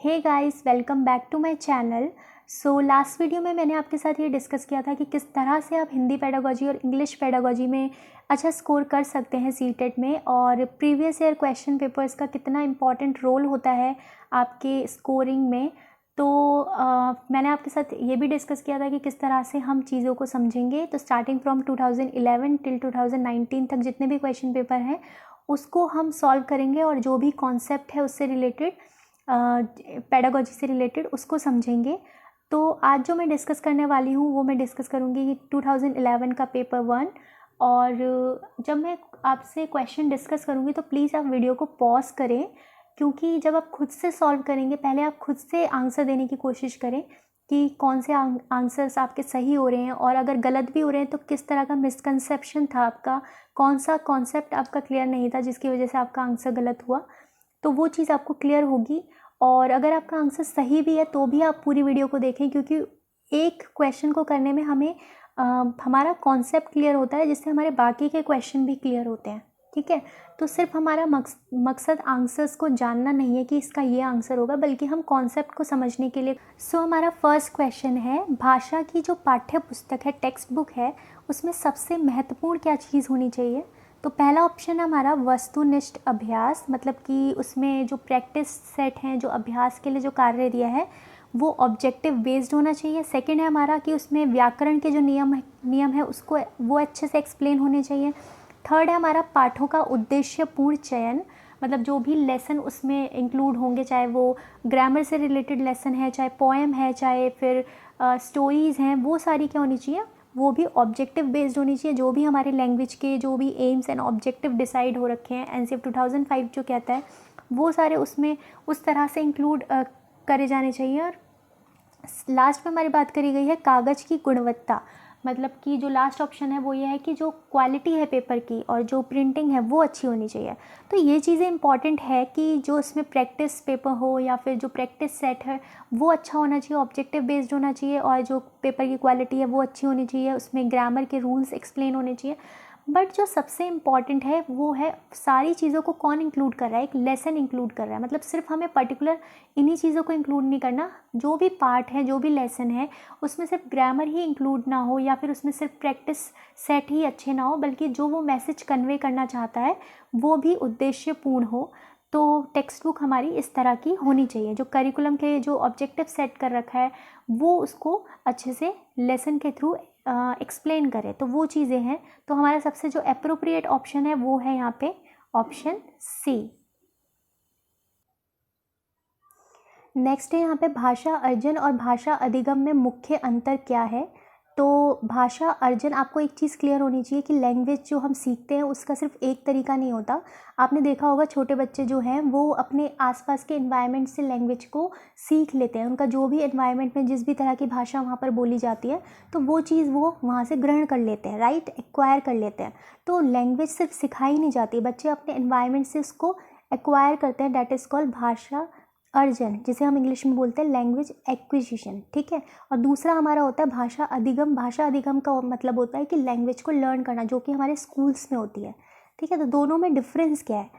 Hey guys, welcome back to my channel. So last video में मैंने आपके साथ ये डिस्कस किया था कि किस तरह से आप हिंदी पेडागोजी और इंग्लिश पेडागोजी में अच्छा स्कोर कर सकते हैं सीटेट में, और प्रीवियस ईयर क्वेश्चन पेपर्स का कितना इम्पॉर्टेंट रोल होता है आपके स्कोरिंग में। तो मैंने आपके साथ ये भी डिस्कस किया था कि किस तरह से हम चीज़ों को समझेंगे। तो स्टार्टिंग फ्रॉम 2011 टिल 2019 तक जितने भी क्वेश्चन पेपर हैं उसको हम सॉल्व करेंगे, और जो भी कॉन्सेप्ट है उससे रिलेटेड, पेडागोजी से रिलेटेड, उसको समझेंगे। तो आज जो मैं डिस्कस करने वाली हूँ वो मैं डिस्कस करूँगी 2011 का पेपर 1। और जब मैं आपसे क्वेश्चन डिस्कस करूँगी तो प्लीज़ आप वीडियो को पॉज करें, क्योंकि जब आप खुद से सॉल्व करेंगे पहले आप खुद से आंसर देने की कोशिश करें कि कौन से आंसर्स आपके सही हो रहे हैं, और अगर गलत भी हो रहे हैं तो किस तरह का मिसकंसेप्शन था आपका, कौन सा कॉन्सेप्ट आपका क्लियर नहीं था जिसकी वजह से आपका आंसर गलत हुआ। तो वो चीज़ आपको क्लियर होगी। और अगर आपका आंसर सही भी है तो भी आप पूरी वीडियो को देखें, क्योंकि एक क्वेश्चन को करने में हमें हमारा कॉन्सेप्ट क्लियर होता है, जिससे हमारे बाकी के क्वेश्चन भी क्लियर होते हैं। ठीक है, तो सिर्फ हमारा मकसद आंसर्स को जानना नहीं है कि इसका ये आंसर होगा, बल्कि हम कॉन्सेप्ट को समझने के लिए। हमारा फर्स्ट क्वेश्चन है, भाषा की जो पाठ्य पुस्तक है, टेक्स्ट बुक है, उसमें सबसे महत्वपूर्ण क्या चीज़ होनी चाहिए। तो पहला ऑप्शन है हमारा वस्तुनिष्ठ अभ्यास, मतलब कि उसमें जो प्रैक्टिस सेट हैं, जो अभ्यास के लिए जो कार्य दिया है वो ऑब्जेक्टिव बेस्ड होना चाहिए। सेकंड है हमारा कि उसमें व्याकरण के जो नियम है उसको वो अच्छे से एक्सप्लेन होने चाहिए। थर्ड है हमारा पाठों का उद्देश्यपूर्ण चयन, मतलब जो भी लेसन उसमें इंक्लूड होंगे, चाहे वो ग्रामर से रिलेटेड लेसन है, चाहे पोएम है, चाहे फिर स्टोरीज़ हैं, वो सारी क्या होनी चाहिए, वो भी ऑब्जेक्टिव बेस्ड होनी चाहिए। जो भी हमारे लैंग्वेज के जो भी एम्स एंड ऑब्जेक्टिव डिसाइड हो रखे हैं, एनसीएफ 2005 जो कहता है, वो सारे उसमें उस तरह से इंक्लूड करे जाने चाहिए। और लास्ट में हमारी बात करी गई है कागज़ की गुणवत्ता, मतलब कि जो लास्ट ऑप्शन है वो ये है कि जो क्वालिटी है पेपर की और जो प्रिंटिंग है वो अच्छी होनी चाहिए। तो ये चीज़ें इंपॉर्टेंट है कि जो इसमें प्रैक्टिस पेपर हो या फिर जो प्रैक्टिस सेट है वो अच्छा होना चाहिए, ऑब्जेक्टिव बेस्ड होना चाहिए, और जो पेपर की क्वालिटी है वो अच्छी होनी चाहिए, उसमें ग्रामर के रूल्स एक्सप्लेन होने चाहिए। बट जो सबसे इम्पॉर्टेंट है वो है सारी चीज़ों को कौन इंक्लूड कर रहा है, एक लेसन इंक्लूड कर रहा है। मतलब सिर्फ हमें पर्टिकुलर इन्हीं चीज़ों को इंक्लूड नहीं करना, जो भी पार्ट है, जो भी लेसन है, उसमें सिर्फ ग्रामर ही इंक्लूड ना हो या फिर उसमें सिर्फ प्रैक्टिस सेट ही अच्छे ना हो, बल्कि जो वो मैसेज कन्वे करना चाहता है वो भी उद्देश्यपूर्ण हो। तो टेक्स्ट बुक हमारी इस तरह की होनी चाहिए, जो करिकुलम के जो ऑब्जेक्टिव सेट कर रखा है वो उसको अच्छे से लेसन के थ्रू एक्सप्लेन करे। तो वो चीज़ें हैं। तो हमारा सबसे जो अप्रोप्रिएट ऑप्शन है वो है यहाँ पे ऑप्शन सी। नेक्स्ट है यहाँ पे भाषा अर्जन और भाषा अधिगम में मुख्य अंतर क्या है। तो भाषा अर्जन, आपको एक चीज़ क्लियर होनी चाहिए कि लैंग्वेज जो हम सीखते हैं उसका सिर्फ एक तरीका नहीं होता। आपने देखा होगा छोटे बच्चे जो हैं वो अपने आसपास के एनवायरनमेंट से लैंग्वेज को सीख लेते हैं। उनका जो भी एनवायरनमेंट में जिस भी तरह की भाषा वहाँ पर बोली जाती है तो वो चीज़ वो वहाँ से ग्रहण कर लेते हैं, राइट, एक्वायर कर लेते हैं। तो लैंग्वेज सिर्फ सिखाई नहीं जाती, बच्चे अपने एनवायरनमेंट से उसको एक्वायर करते हैं। डैट इज़ कॉल्ड भाषा अर्जन, जिसे हम इंग्लिश में बोलते हैं लैंग्वेज एक्विजिशन। ठीक है, और दूसरा हमारा होता है भाषा अधिगम। भाषा अधिगम का मतलब होता है कि लैंग्वेज को लर्न करना, जो कि हमारे स्कूल्स में होती है। ठीक है, तो दोनों में डिफरेंस क्या है।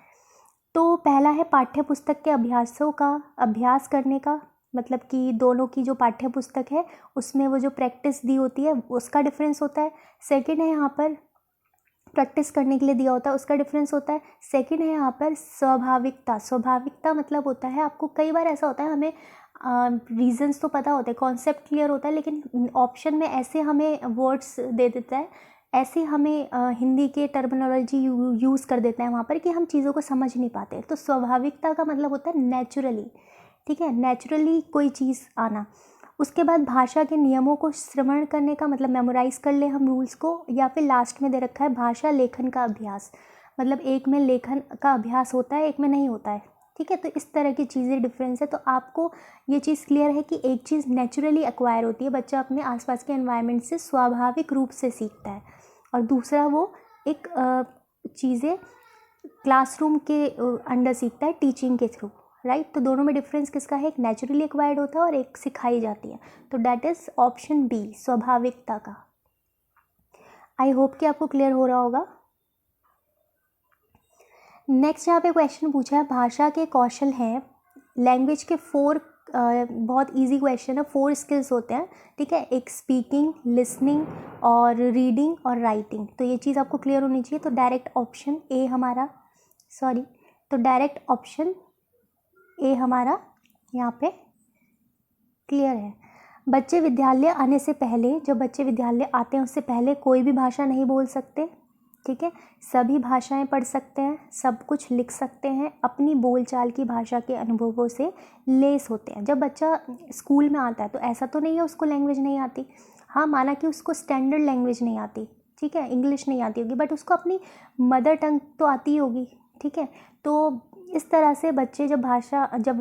तो पहला है पाठ्य पुस्तक के अभ्यासों का अभ्यास करने का, मतलब कि दोनों की जो पाठ्य पुस्तक है उसमें वो जो प्रैक्टिस दी होती है उसका डिफरेंस होता है। सेकेंड है यहाँ पर प्रैक्टिस करने के लिए दिया होता है, उसका डिफरेंस होता है। सेकंड है यहाँ पर स्वाभाविकता। स्वाभाविकता मतलब होता है, आपको कई बार ऐसा होता है हमें रीजंस तो पता होते हैं, कॉन्सेप्ट क्लियर होता है, लेकिन ऑप्शन में ऐसे हमें वर्ड्स दे देता है, ऐसे हमें हिंदी के टर्मिनोलॉजी यूज़ कर देता है वहाँ पर कि हम चीज़ों को समझ नहीं पाते। तो स्वाभाविकता का मतलब होता है नेचुरली। ठीक है, नेचुरली कोई चीज़ आना। उसके बाद भाषा के नियमों को श्रवण करने का मतलब मेमोराइज़ कर ले हम रूल्स को, या फिर लास्ट में दे रखा है भाषा लेखन का अभ्यास, मतलब एक में लेखन का अभ्यास होता है, एक में नहीं होता है। ठीक है, तो इस तरह की चीज़ें डिफरेंस है। तो आपको ये चीज़ क्लियर है कि एक चीज़ नेचुरली एक्वायर होती है, बच्चा अपने आसपास के एनवायरनमेंट से स्वाभाविक रूप से सीखता है, और दूसरा वो एक चीज़ें क्लासरूम के अंडर सीखता है, टीचिंग के थ्रू, राइट। तो दोनों में डिफरेंस किसका है, एक नेचुरली एक्वायर्ड होता है और एक सिखाई जाती है। तो डैट इज़ ऑप्शन बी, स्वाभाविकता का। आई होप कि आपको क्लियर हो रहा होगा। नेक्स्ट यहाँ पे क्वेश्चन पूछा है, भाषा के कौशल हैं लैंग्वेज के 4 बहुत इजी क्वेश्चन है। 4 स्किल्स होते हैं, ठीक है, एक स्पीकिंग, लिसनिंग और रीडिंग और राइटिंग। तो ये चीज़ आपको क्लियर होनी चाहिए। तो डायरेक्ट ऑप्शन ए हमारा यहाँ पे क्लियर है। बच्चे विद्यालय आने से पहले, जब बच्चे विद्यालय आते हैं उससे पहले कोई भी भाषा नहीं बोल सकते, ठीक है, सभी भाषाएं पढ़ सकते हैं, सब कुछ लिख सकते हैं, अपनी बोलचाल की भाषा के अनुभवों से लेस होते हैं। जब बच्चा स्कूल में आता है तो ऐसा तो नहीं है उसको लैंग्वेज नहीं आती, हाँ माना कि उसको स्टैंडर्ड लैंग्वेज नहीं आती, ठीक है, इंग्लिश नहीं आती होगी, बट उसको अपनी मदर टंग तो आती होगी, ठीक है। तो इस तरह से बच्चे जब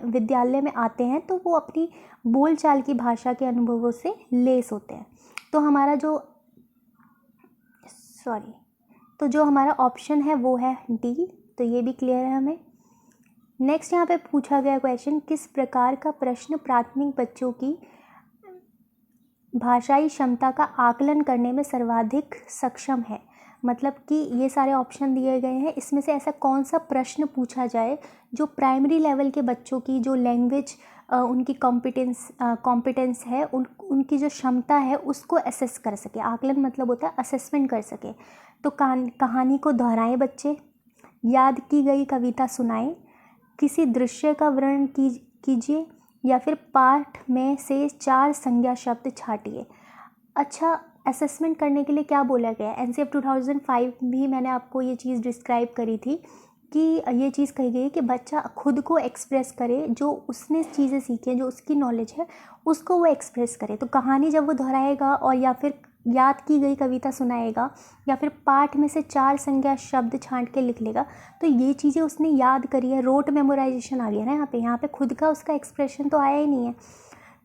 विद्यालय में आते हैं तो वो अपनी बोलचाल की भाषा के अनुभवों से लेस होते हैं। तो जो हमारा ऑप्शन है वो है डी। तो ये भी क्लियर है हमें। नेक्स्ट यहाँ पे पूछा गया क्वेश्चन, किस प्रकार का प्रश्न प्राथमिक बच्चों की भाषाई क्षमता का आकलन करने में सर्वाधिक सक्षम है। मतलब कि ये सारे ऑप्शन दिए गए हैं, इसमें से ऐसा कौन सा प्रश्न पूछा जाए जो प्राइमरी लेवल के बच्चों की जो लैंग्वेज उनकी कॉम्पिटेंस है, उनकी जो क्षमता है उसको असेस कर सके। आकलन मतलब होता है असेसमेंट कर सके। तो कहानी को दोहराएं बच्चे, याद की गई कविता सुनाएं, किसी दृश्य का वर्णन कीजिए या फिर पाठ में से 4 संज्ञा शब्द छांटिए। अच्छा, असेसमेंट करने के लिए क्या बोला गया है? एनसीएफ 2005 भी मैंने आपको ये चीज़ डिस्क्राइब करी थी कि ये चीज़ कही गई कि बच्चा खुद को एक्सप्रेस करे, जो उसने चीज़ें सीखी हैं, जो उसकी नॉलेज है उसको वो एक्सप्रेस करे। तो कहानी जब वो दोहराएगा और या फिर याद की गई कविता सुनाएगा या फिर पाठ में से 4 संज्ञा शब्द छांट के लिख लेगा, तो ये चीज़ें उसने याद करी है, रोट मेमोराइजेशन आ गया ना यहाँ पे खुद का उसका एक्सप्रेशन तो आया ही नहीं है।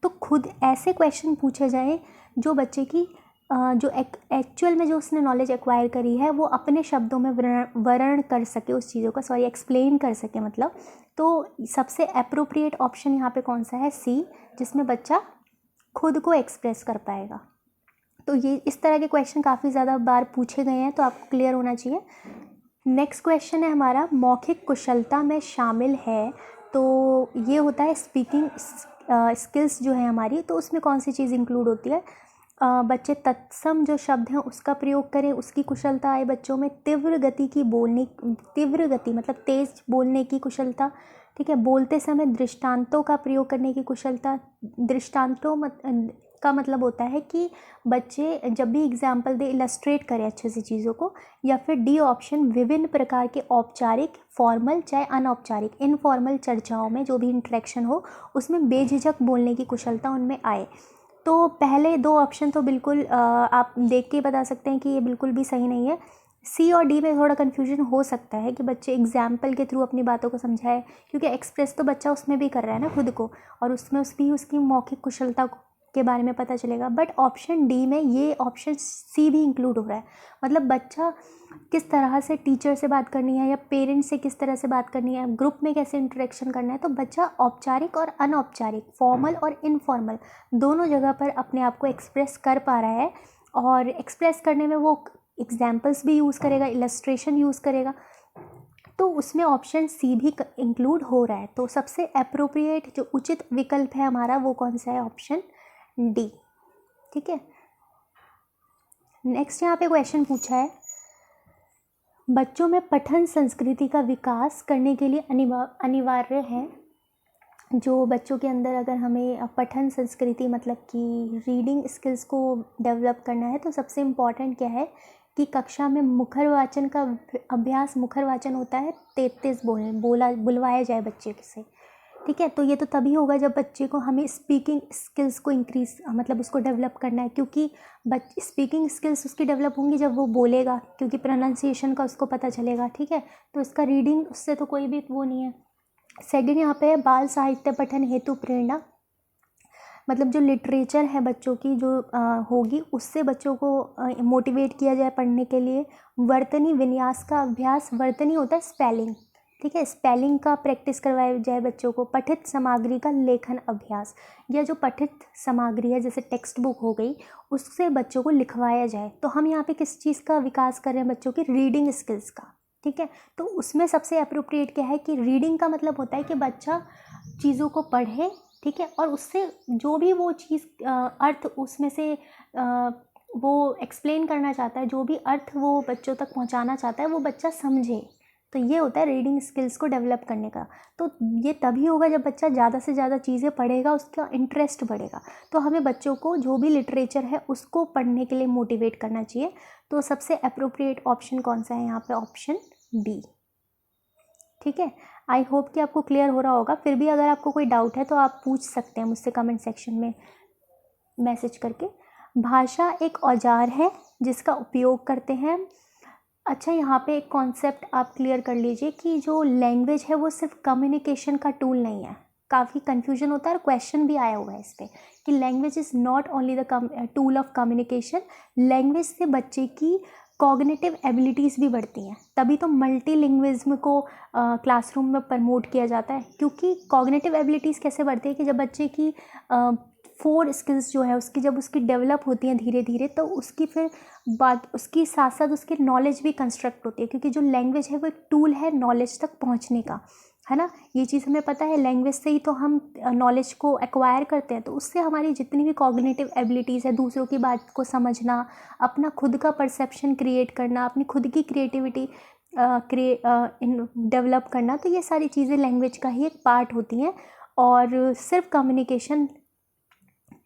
तो खुद ऐसे क्वेश्चन पूछे जाएँ जो बच्चे की जो एक्चुअल में जो उसने नॉलेज एक्वायर करी है वो अपने शब्दों में वर्णन कर सके उस चीज़ों का, एक्सप्लेन कर सके मतलब। तो सबसे अप्रोप्रिएट ऑप्शन यहाँ पे कौन सा है? सी, जिसमें बच्चा खुद को एक्सप्रेस कर पाएगा। तो ये इस तरह के क्वेश्चन काफ़ी ज़्यादा बार पूछे गए हैं, तो आपको क्लियर होना चाहिए। नेक्स्ट क्वेश्चन है हमारा, मौखिक कुशलता में शामिल है। तो ये होता है स्पीकिंग स्किल्स जो है हमारी, तो उसमें कौन सी चीज़ इंक्लूड होती है? बच्चे तत्सम जो शब्द हैं उसका प्रयोग करें, उसकी कुशलता आए बच्चों में। तीव्र गति मतलब तेज़ बोलने की कुशलता, ठीक है। बोलते समय दृष्टांतों का प्रयोग करने की कुशलता। दृष्टांतों का मतलब होता है कि बच्चे जब भी एग्जाम्पल दे, इलस्ट्रेट करें अच्छे से चीज़ों को। या फिर डी ऑप्शन, विभिन्न प्रकार के औपचारिक, फॉर्मल चाहे अनौपचारिक, इनफॉर्मल चर्चाओं में जो भी इंटरेक्शन हो उसमें बेझिझक बोलने की कुशलता उनमें आए। तो पहले 2 ऑप्शन तो बिल्कुल आप देख के बता सकते हैं कि ये बिल्कुल भी सही नहीं है। सी और डी में थोड़ा कन्फ्यूजन हो सकता है कि बच्चे एग्जाम्पल के थ्रू अपनी बातों को समझाए, क्योंकि एक्सप्रेस तो बच्चा उसमें भी कर रहा है ना खुद को, और उसमें उसकी मौखिक कुशलता के बारे में पता चलेगा। बट ऑप्शन डी में ये ऑप्शन सी भी इंक्लूड हो रहा है। मतलब बच्चा किस तरह से टीचर से बात करनी है या पेरेंट्स से किस तरह से बात करनी है, ग्रुप में कैसे इंटरेक्शन करना है। तो बच्चा औपचारिक और अनौपचारिक, फॉर्मल और इनफॉर्मल दोनों जगह पर अपने आप को एक्सप्रेस कर पा रहा है। और एक्सप्रेस करने में वो एग्जाम्पल्स भी यूज़ करेगा, इलस्ट्रेशन यूज़ करेगा, तो उसमें ऑप्शन सी भी इंक्लूड हो रहा है। तो सबसे अप्रोप्रिएट जो उचित विकल्प है हमारा वो कौन सा है? ऑप्शन डी, ठीक है। नेक्स्ट यहाँ पे क्वेश्चन पूछा है, बच्चों में पठन संस्कृति का विकास करने के लिए अनिवार्य है। जो बच्चों के अंदर अगर हमें पठन संस्कृति मतलब कि रीडिंग स्किल्स को डेवलप करना है, तो सबसे इम्पॉर्टेंट क्या है कि कक्षा में मुखर वाचन का अभ्यास, मुखर वाचन होता है 33 बुलवाया जाए बच्चे से, ठीक है। तो ये तो तभी होगा जब बच्चे को हमें स्पीकिंग स्किल्स को इंक्रीज मतलब उसको डेवलप करना है, क्योंकि स्पीकिंग स्किल्स उसकी डेवलप होंगी जब वो बोलेगा, क्योंकि प्रोनाउंसिएशन का उसको पता चलेगा, ठीक है। तो इसका रीडिंग उससे तो कोई भी वो नहीं है। सेकंड यहाँ पे है बाल साहित्य पठन हेतु प्रेरणा। मतलब जो लिटरेचर है बच्चों की जो होगी, उससे बच्चों को मोटिवेट किया जाए पढ़ने के लिए। वर्तनी विन्यास का अभ्यास, वर्तनी होता है स्पेलिंग, ठीक है, स्पेलिंग का प्रैक्टिस करवाया जाए बच्चों को। पठित सामग्री का लेखन अभ्यास, या जो पठित सामग्री है जैसे टेक्स्ट बुक हो गई, उससे बच्चों को लिखवाया जाए। तो हम यहाँ पे किस चीज़ का विकास कर रहे हैं? बच्चों की रीडिंग स्किल्स का, ठीक है। तो उसमें सबसे अप्रोप्रिएट क्या है कि रीडिंग का मतलब होता है कि बच्चा चीज़ों को पढ़े, ठीक है, और उससे जो भी वो चीज़ अर्थ उसमें से वो एक्सप्लेन करना चाहता है, जो भी अर्थ वो बच्चों तक पहुंचाना चाहता है वो बच्चा समझे। तो ये होता है रीडिंग स्किल्स को डेवलप करने का। तो ये तभी होगा जब बच्चा ज़्यादा से ज़्यादा चीज़ें पढ़ेगा, उसका इंटरेस्ट बढ़ेगा। तो हमें बच्चों को जो भी लिटरेचर है उसको पढ़ने के लिए मोटिवेट करना चाहिए। तो सबसे अप्रोप्रिएट ऑप्शन कौन सा है यहाँ पे? Option D. ठीक है, आई होप कि आपको क्लियर हो रहा होगा। फिर भी अगर आपको कोई डाउट है तो आप पूछ सकते हैं मुझसे कमेंट सेक्शन में मैसेज करके। भाषा एक औजार है जिसका उपयोग करते हैं। अच्छा, यहाँ पे एक कॉन्सेप्ट आप क्लियर कर लीजिए कि जो लैंग्वेज है वो सिर्फ कम्युनिकेशन का टूल नहीं है। काफ़ी कन्फ्यूजन होता है और क्वेश्चन भी आया हुआ है इस पर कि language is not only the tool of communication. Language से बच्चे की कॉग्निटिव एबिलिटीज़ भी बढ़ती हैं, तभी तो मल्टीलिंग्विज्म को क्लासरूम में प्रमोट किया जाता है। क्योंकि कॉग्निटिव एबिलिटीज़ कैसे बढ़ती है कि जब बच्चे की 4 स्किल्स जो है उसकी जब उसकी डेवलप होती हैं धीरे धीरे, तो उसकी फिर बात उसकी साथ साथ उसकी नॉलेज भी कंस्ट्रक्ट होती है। क्योंकि जो लैंग्वेज है वो एक टूल है नॉलेज तक पहुंचने का, है ना। ये चीज़ हमें पता है, लैंग्वेज से ही तो हम नॉलेज को एक्वायर करते हैं। तो उससे हमारी जितनी भी कॉग्निटिव एबिलिटीज़ है, दूसरों की बात को समझना, अपना खुद का परसेप्शन क्रिएट करना, अपनी खुद की क्रिएटिविटी डेवलप करना, तो ये सारी चीज़ें लैंग्वेज का ही एक पार्ट होती हैं। और सिर्फ कम्युनिकेशन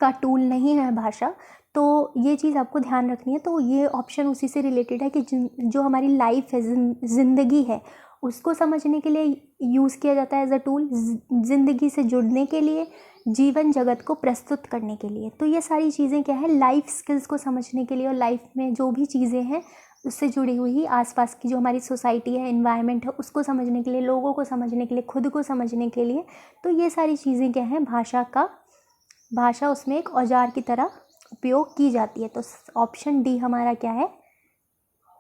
का टूल नहीं है भाषा। तो ये चीज़ आपको ध्यान रखनी है। तो ये ऑप्शन उसी से रिलेटेड है कि जो हमारी लाइफ है, ज़िंदगी है, उसको समझने के लिए यूज़ किया जाता है एज अ टूल, ज़िंदगी से जुड़ने के लिए, जीवन जगत को प्रस्तुत करने के लिए। तो ये सारी चीज़ें क्या है, लाइफ स्किल्स को समझने के लिए और लाइफ में जो भी चीज़ें हैं उससे जुड़ी हुई आसपास की जो हमारी सोसाइटी है, इन्वायरमेंट है, उसको समझने के लिए, लोगों को समझने के लिए, खुद को समझने के लिए। तो ये सारी चीज़ें क्या हैं, भाषा उसमें एक औजार की तरह उपयोग की जाती है। तो ऑप्शन डी हमारा क्या है,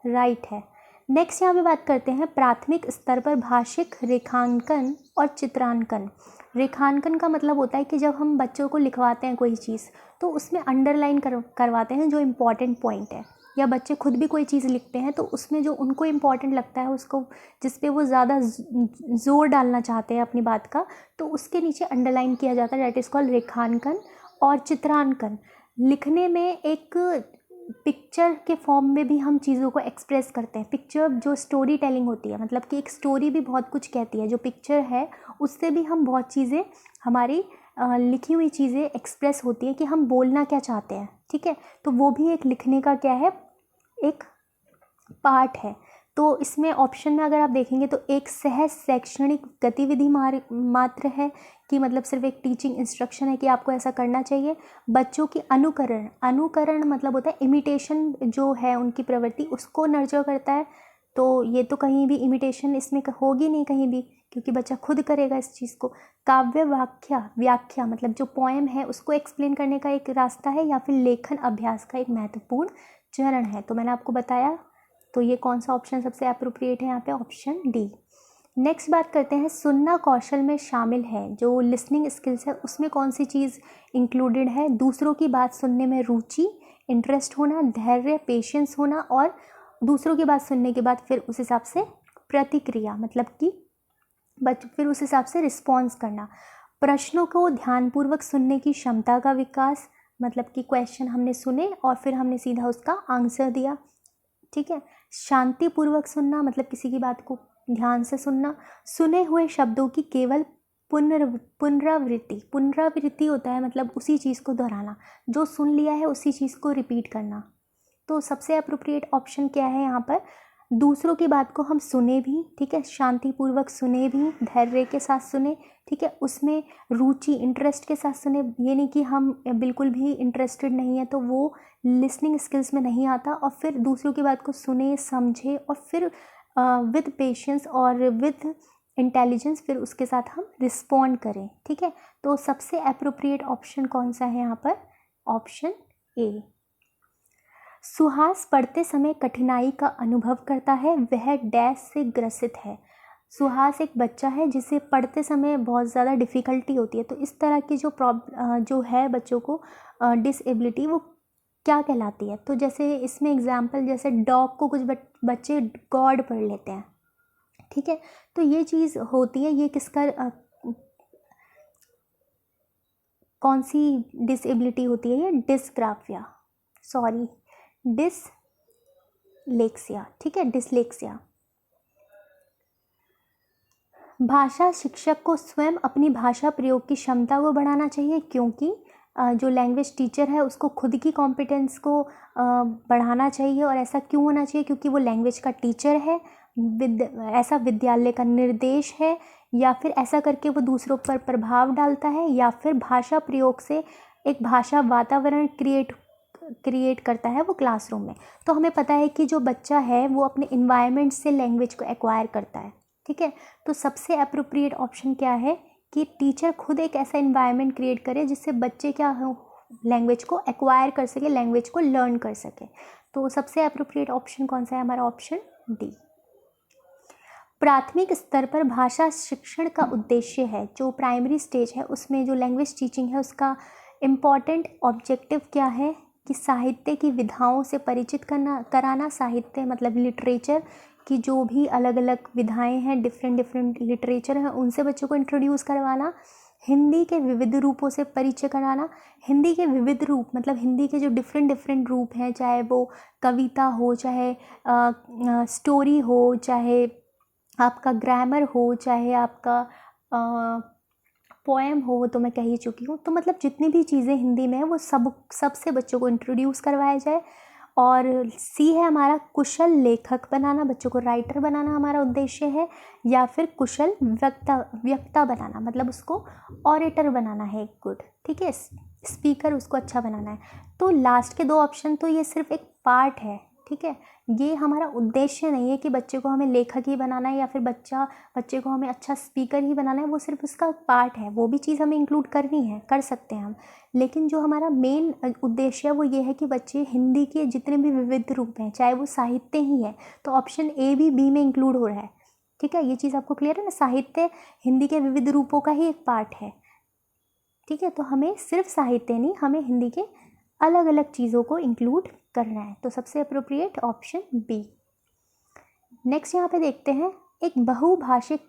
राइट है। नेक्स्ट यहाँ पे बात करते हैं प्राथमिक स्तर पर भाषिक रेखांकन और चित्रांकन। रेखांकन का मतलब होता है कि जब हम बच्चों को लिखवाते हैं कोई चीज़, तो उसमें अंडरलाइन करवाते हैं जो इम्पॉर्टेंट पॉइंट है। या बच्चे खुद भी कोई चीज़ लिखते हैं तो उसमें जो उनको इम्पॉर्टेंट लगता है, उसको जिस पे वो ज़्यादा जोर डालना चाहते हैं अपनी बात का, तो उसके नीचे अंडरलाइन किया जाता है। दैट इज़ कॉल्ड रेखांकन। और चित्रांकन लिखने में एक पिक्चर के फॉर्म में भी हम चीज़ों को एक्सप्रेस करते हैं। पिक्चर जो स्टोरी टेलिंग होती है, मतलब कि एक स्टोरी भी बहुत कुछ कहती है। जो पिक्चर है उससे भी हम बहुत चीज़ें, हमारी लिखी हुई चीज़ें एक्सप्रेस होती है कि हम बोलना क्या चाहते हैं। ठीक है, तो वो भी एक लिखने का क्या है, एक पार्ट है। तो इसमें ऑप्शन में अगर आप देखेंगे तो एक सहज शैक्षणिक गतिविधि मात्र है, कि मतलब सिर्फ एक टीचिंग इंस्ट्रक्शन है कि आपको ऐसा करना चाहिए। बच्चों की अनुकरण मतलब होता है इमिटेशन, जो है उनकी प्रवृत्ति उसको नर्चर करता है। तो ये तो कहीं भी इमिटेशन इसमें होगी नहीं कहीं भी, क्योंकि बच्चा खुद करेगा इस चीज़ को। काव्य व्याख्या मतलब जो पोएम है उसको एक्सप्लेन करने का एक रास्ता है, या फिर लेखन अभ्यास का एक महत्वपूर्ण चरण है। तो मैंने आपको बताया। तो ये कौन सा ऑप्शन सबसे अप्रोप्रिएट है यहाँ पे, ऑप्शन डी। नेक्स्ट बात करते हैं, सुनना कौशल में शामिल है, जो लिसनिंग स्किल्स है उसमें कौन सी चीज़ इंक्लूडेड है? दूसरों की बात सुनने में रुचि, इंटरेस्ट होना, धैर्य, पेशेंस होना, और दूसरों की बात सुनने के बाद फिर उस हिसाब से प्रतिक्रिया, मतलब कि फिर उस हिसाब से रिस्पॉन्स करना। प्रश्नों को ध्यानपूर्वक सुनने की क्षमता का विकास, मतलब कि क्वेश्चन हमने सुने और फिर हमने सीधा उसका आंसर दिया। ठीक है, शांतिपूर्वक सुनना मतलब किसी की बात को ध्यान से सुनना। सुने हुए शब्दों की केवल पुनरावृत्ति होता है, मतलब उसी चीज़ को दोहराना, जो सुन लिया है उसी चीज़ को रिपीट करना। तो सबसे अप्रोप्रिएट ऑप्शन क्या है यहाँ पर, दूसरों की बात को हम सुने भी, ठीक है, शांतिपूर्वक सुने भी, धैर्य के साथ सुने, ठीक है, उसमें रुचि इंटरेस्ट के साथ सुने। ये नहीं कि हम बिल्कुल भी इंटरेस्टेड नहीं है तो वो लिसनिंग स्किल्स में नहीं आता। और फिर दूसरों की बात को सुने, समझे, और फिर विद पेशेंस और विद इंटेलिजेंस फिर उसके साथ हम रिस्पॉन्ड करें। ठीक है, तो सबसे अप्रोप्रिएट ऑप्शन कौन सा है यहाँ पर, ऑप्शन ए। सुहास पढ़ते समय कठिनाई का अनुभव करता है, वह डैश से ग्रसित है। सुहास एक बच्चा है जिसे पढ़ते समय बहुत ज़्यादा डिफ़िकल्टी होती है। तो इस तरह की जो है बच्चों को डिसेबिलिटी, वो क्या कहलाती है? तो जैसे इसमें एग्जाम्पल, जैसे डॉग को कुछ बच्चे गॉड पढ़ लेते हैं। ठीक है, तो ये चीज़ होती है। ये किसका कौन सी डिसेबिलिटी होती है? ये डिस्ग्राफिया, सॉरी डिसलेक्सिया, ठीक है, डिसलेक्सिया। भाषा शिक्षक को स्वयं अपनी भाषा प्रयोग की क्षमता को बढ़ाना चाहिए, क्योंकि जो लैंग्वेज टीचर है उसको खुद की कॉम्पिटेंस को बढ़ाना चाहिए। और ऐसा क्यों होना चाहिए? क्योंकि वो लैंग्वेज का टीचर है, ऐसा विद्यालय का निर्देश है, या फिर ऐसा करके वो दूसरों पर प्रभाव डालता है, या फिर भाषा प्रयोग से एक भाषा वातावरण क्रिएट करता है वो क्लासरूम में। तो हमें पता है कि जो बच्चा है वो अपने इन्वायरमेंट से लैंग्वेज को एक्वायर करता है, ठीक है। तो सबसे अप्रोप्रिएट ऑप्शन क्या है कि टीचर खुद एक ऐसा इन्वायरमेंट क्रिएट करे जिससे बच्चे क्या हो, लैंग्वेज को एक्वायर कर सके, लैंग्वेज को लर्न कर सके। तो सबसे अप्रोप्रिएट ऑप्शन कौन सा है? हमारा ऑप्शन डी। प्राथमिक स्तर पर भाषा शिक्षण का उद्देश्य है, जो प्राइमरी स्टेज है उसमें जो लैंग्वेज टीचिंग है उसका इम्पॉर्टेंट ऑब्जेक्टिव क्या है कि साहित्य की विधाओं से परिचित कराना। साहित्य मतलब लिटरेचर की जो भी अलग अलग विधाएं हैं, डिफरेंट लिटरेचर हैं, उनसे बच्चों को इंट्रोड्यूस करवाना। हिंदी के विविध रूपों से परिचय कराना। हिंदी के विविध रूप मतलब हिंदी के जो डिफरेंट रूप हैं, चाहे वो कविता हो, चाहे स्टोरी हो, चाहे आपका ग्रामर हो, चाहे आपका पोएम हो, वो तो मैं कह ही चुकी हूँ। तो मतलब जितनी भी चीज़ें हिंदी में हैं वो सबसे बच्चों को इंट्रोड्यूस करवाया जाए। और सी है हमारा कुशल लेखक बनाना, बच्चों को राइटर बनाना हमारा उद्देश्य है, या फिर कुशल वक्ता बनाना, मतलब उसको ऑरेटर बनाना है एक गुड, ठीक है, स्पीकर उसको अच्छा बनाना है। तो लास्ट के 2 ऑप्शन तो ये सिर्फ एक पार्ट है, ठीक है। ये हमारा उद्देश्य नहीं है कि बच्चे को हमें लेखक ही बनाना है या फिर बच्चे को हमें अच्छा स्पीकर ही बनाना है, वो सिर्फ उसका पार्ट है। वो भी चीज़ हमें इंक्लूड करनी है, कर सकते हैं हम, लेकिन जो हमारा मेन उद्देश्य है वो ये है कि बच्चे हिंदी के जितने भी विविध रूप हैं, चाहे वो साहित्य ही है, तो ऑप्शन ए भी बी में इंक्लूड हो रहा है, ठीक है। ये चीज़ आपको क्लियर है ना? साहित्य हिंदी के विविध रूपों का ही एक पार्ट है, ठीक है। तो हमें सिर्फ साहित्य नहीं, हमें हिंदी के अलग अलग चीज़ों को इंक्लूड करना है। तो सबसे अप्रोप्रिएट ऑप्शन बी। नेक्स्ट यहाँ पे देखते हैं, एक बहुभाषिक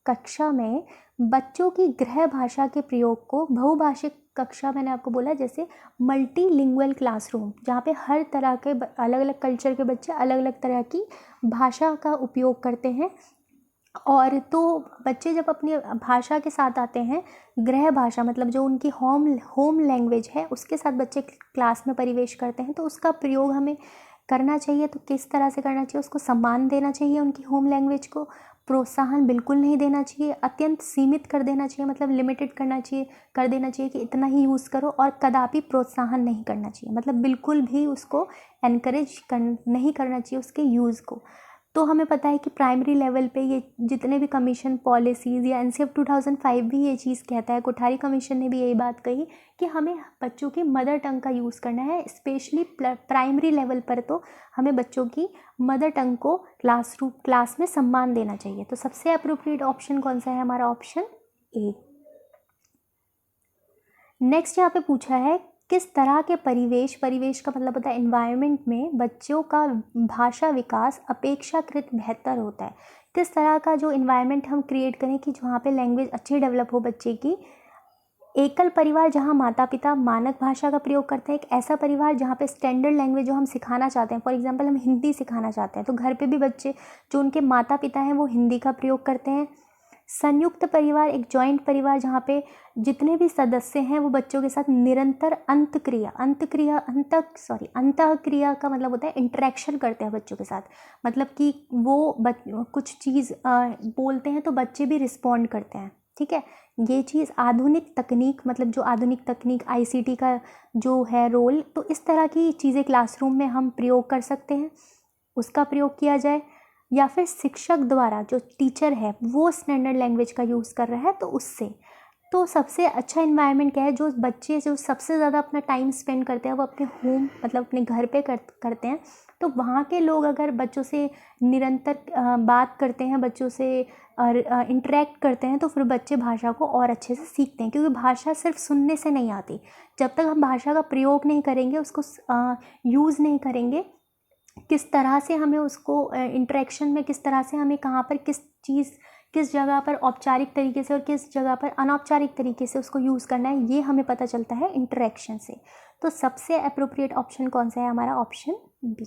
कक्षा में बच्चों की गृह भाषा के प्रयोग को, बहुभाषिक कक्षा मैंने आपको बोला जैसे मल्टीलिंगुअल क्लासरूम, जहाँ पे हर तरह के अलग अलग कल्चर के बच्चे अलग अलग तरह की भाषा का उपयोग करते हैं। और तो बच्चे जब अपनी भाषा के साथ आते हैं, गृह भाषा मतलब जो उनकी होम लैंग्वेज है उसके साथ बच्चे क्लास में परिवेश करते हैं, तो उसका प्रयोग हमें करना चाहिए। तो किस तरह से करना चाहिए? उसको सम्मान देना चाहिए, उनकी होम लैंग्वेज को प्रोत्साहन बिल्कुल नहीं देना चाहिए, अत्यंत सीमित कर देना चाहिए, मतलब लिमिटेड कर देना चाहिए कि इतना ही यूज़ करो, और कदापि प्रोत्साहन नहीं करना चाहिए, मतलब बिल्कुल भी उसको एनकरेज नहीं करना चाहिए उसके यूज़ को। तो हमें पता है कि प्राइमरी लेवल पे ये जितने भी कमीशन पॉलिसीज़ या एनसीएफ 2005 भी ये चीज़ कहता है, कोठारी कमीशन ने भी यही बात कही कि हमें बच्चों की मदर टंग का यूज़ करना है, स्पेशली प्राइमरी लेवल पर तो हमें बच्चों की मदर टंग को क्लास में सम्मान देना चाहिए। तो सबसे अप्रोप्रिएट ऑप्शन कौन सा है? हमारा ऑप्शन ए। नेक्स्ट यहाँ पे पूछा है, किस तरह के परिवेश का मतलब होता है एनवायरनमेंट में बच्चों का भाषा विकास अपेक्षाकृत बेहतर होता है। किस तरह का जो एनवायरनमेंट हम क्रिएट करें कि जहाँ पे लैंग्वेज अच्छी डेवलप हो बच्चे की। एकल परिवार जहाँ माता पिता मानक भाषा का प्रयोग करते हैं, एक ऐसा परिवार जहाँ पे स्टैंडर्ड लैंग्वेज जो हम सिखाना चाहते हैं, फॉर एग्जांपल हम हिंदी सिखाना चाहते हैं, तो घर पे भी बच्चे जो उनके माता पिता हैं वो हिंदी का प्रयोग करते हैं। संयुक्त परिवार, एक जॉइंट परिवार जहाँ पे जितने भी सदस्य हैं वो बच्चों के साथ निरंतर अंतःक्रिया का मतलब होता है इंटरेक्शन करते हैं बच्चों के साथ, मतलब कि वो कुछ चीज़ बोलते हैं तो बच्चे भी रिस्पॉन्ड करते हैं, ठीक है। ये चीज़ आधुनिक तकनीक, मतलब जो आधुनिक तकनीक आईसीटी का जो है रोल, तो इस तरह की चीज़ें क्लासरूम में हम प्रयोग कर सकते हैं, उसका प्रयोग किया जाए। या फिर शिक्षक द्वारा, जो टीचर है वो स्टैंडर्ड लैंग्वेज का यूज़ कर रहा है तो उससे, तो सबसे अच्छा इन्वायरमेंट क्या है? जो बच्चे जो सबसे ज़्यादा अपना टाइम स्पेंड करते हैं वो अपने होम मतलब अपने घर पे करते हैं, तो वहाँ के लोग अगर बच्चों से निरंतर बात करते हैं, बच्चों से इंटरेक्ट करते हैं, तो फिर बच्चे भाषा को और अच्छे से सीखते हैं, क्योंकि भाषा सिर्फ सुनने से नहीं आती। जब तक हम भाषा का प्रयोग नहीं करेंगे, उसको यूज़ नहीं करेंगे, किस तरह से हमें उसको इंटरेक्शन में किस तरह से हमें कहाँ पर किस चीज़ किस जगह पर औपचारिक तरीके से और किस जगह पर अनौपचारिक तरीके से उसको यूज़ करना है, ये हमें पता चलता है इंटरेक्शन से। तो सबसे अप्रोप्रिएट ऑप्शन कौन सा है हमारा? Option B.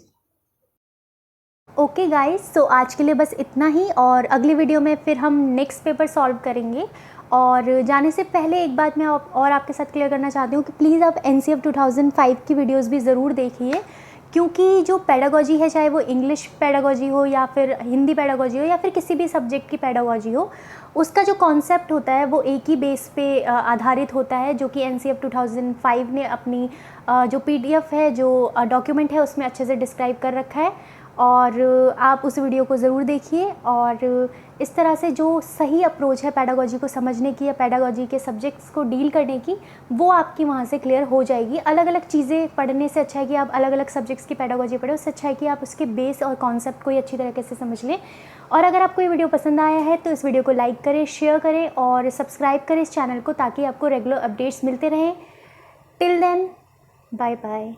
ओके गाइस, तो आज के लिए बस इतना ही, और अगली वीडियो में फिर हम नेक्स्ट पेपर सॉल्व करेंगे। और जाने से पहले एक बात मैं और आपके साथ क्लियर करना चाहती हूँ कि प्लीज़ आप NCF 2005 की वीडियोस भी ज़रूर देखिए, क्योंकि जो पेडागोजी है, चाहे वो इंग्लिश पेडागोजी हो या फिर हिंदी पेडागोजी हो या फिर किसी भी सब्जेक्ट की पेडागोजी हो, उसका जो कॉन्सेप्ट होता है वो एक ही बेस पे आधारित होता है, जो कि NCF 2005 ने अपनी जो PDF है, जो डॉक्यूमेंट है, उसमें अच्छे से डिस्क्राइब कर रखा है। और आप उस वीडियो को ज़रूर देखिए, और इस तरह से जो सही अप्रोच है पेडागोजी को समझने की या पेडागोजी के सब्जेक्ट्स को डील करने की, वो आपकी वहाँ से क्लियर हो जाएगी। अलग अलग चीज़ें पढ़ने से अच्छा है कि आप अलग अलग सब्जेक्ट्स की पेडागोजी पढ़ें, उससे अच्छा है कि आप उसके बेस और कॉन्सेप्ट को ही अच्छी तरीके से समझ लें। और अगर आपको ये वीडियो पसंद आया है तो इस वीडियो को लाइक करें, शेयर करें और सब्सक्राइब करें इस चैनल को, ताकि आपको रेगुलर अपडेट्स मिलते रहें। Till then, bye bye.